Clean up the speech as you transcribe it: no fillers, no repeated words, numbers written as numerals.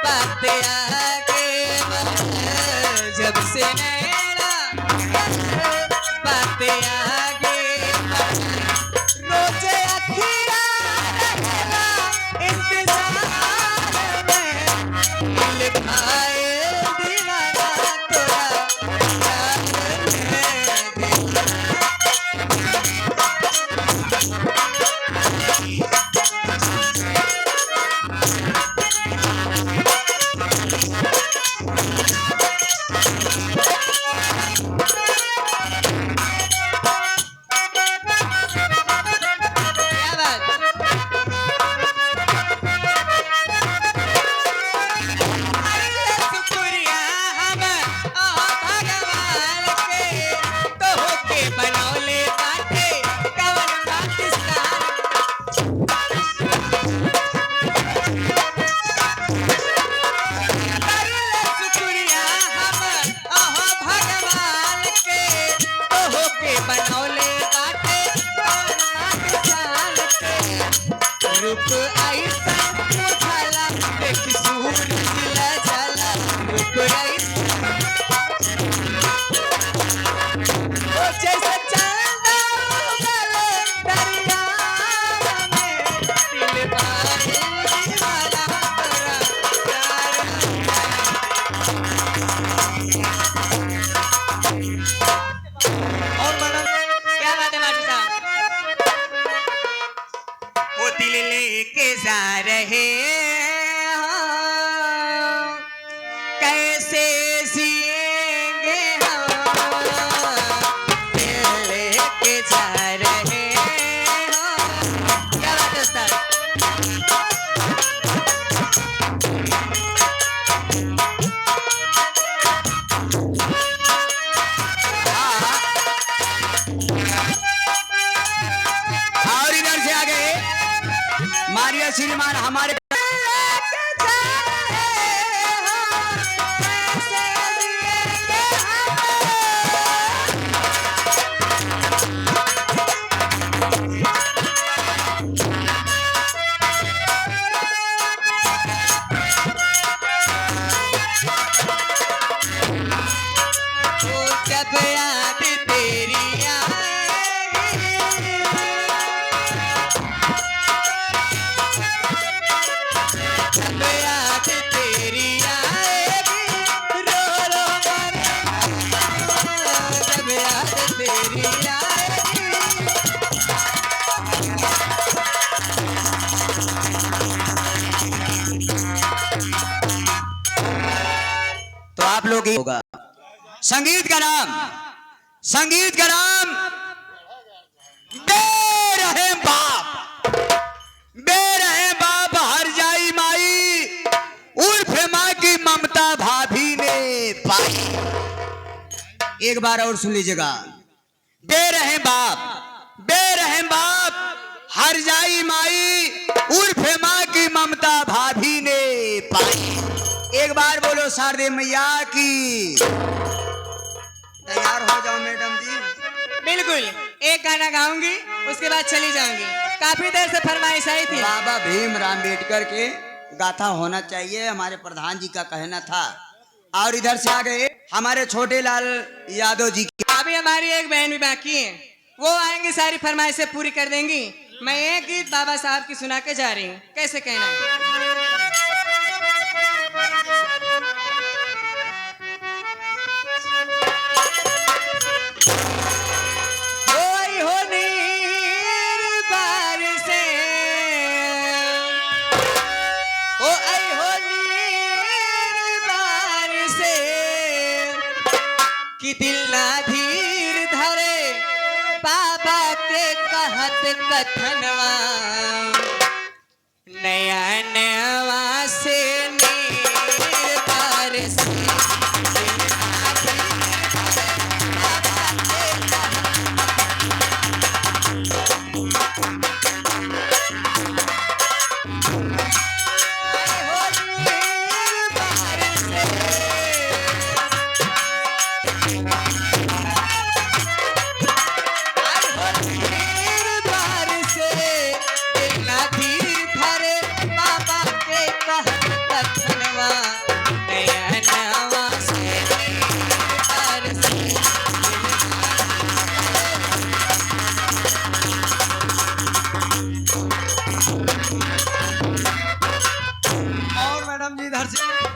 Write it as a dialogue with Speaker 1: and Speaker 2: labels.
Speaker 1: बात आगे बढ़ जब से नैना बात आगे बढ़ रोज अखियाँ रहेला इंतजार में दिल भाए दीवाना तोरा प्यार में क्या बात अरे शुक्रिया हम भगवान के तोह के बनौले बाटे कवन पाकिस्तान अरे शुक्रिया हम भगवान के तोह के बनौले बाटे कवन पाकिस्तान के रूप ऐसा मुझाला देख सूरज ला जाला रूप ऐसा ओ जैसे चांदा उगल दरिया में दिल बारे दीवाना तोरा प्यार और मैडम क्या बात है मास्टर साहब वो दिल लेके जा रहे हैं कैसे जिएंगे हम दिल लेके जा रहे हैं क्या बात है उस्ताद
Speaker 2: और इधर से आगे मारिया श्रीमान हमारे
Speaker 1: जब याद तेरी आएगी जब याद तेरी आएगी रो रो मरेगा जब याद तेरी आएगी
Speaker 2: तो आप लोग ही होगा संगीत का नाम बेरहे बाप हर जाई माई उर्फ माँ की ममता भाभी ने पाई। एक बार और सुन लीजिएगा बेरहे बाप हर जाई माई उर्फ माँ की ममता भाभी ने पाई। एक बार बोलो शारदे मैया की। तैयार हो जाओ मैडम जी।
Speaker 1: बिल्कुल एक गाना गाऊंगी उसके बाद चली जाऊंगी काफी देर से फरमाइश आई थी
Speaker 2: बाबा भीमराव अम्बेडकर के गाथा होना चाहिए हमारे प्रधान जी का कहना था। और इधर से आ गए हमारे छोटे लाल यादव जी की।
Speaker 1: अभी हमारी एक बहन भी बाकी है वो आएंगी सारी फरमाइशें पूरी कर देंगी। मैं एक गीत बाबा साहब की सुना के जा रही हूँ कैसे कहना है ओई हो नीर बारिशे, ओ आई हो नीर बारिशे, कि दिल ना धीर धरे बाबा के कहत कथनवा नया नवा से नीर बारिशे। बाबा
Speaker 3: मैडम जी इधर से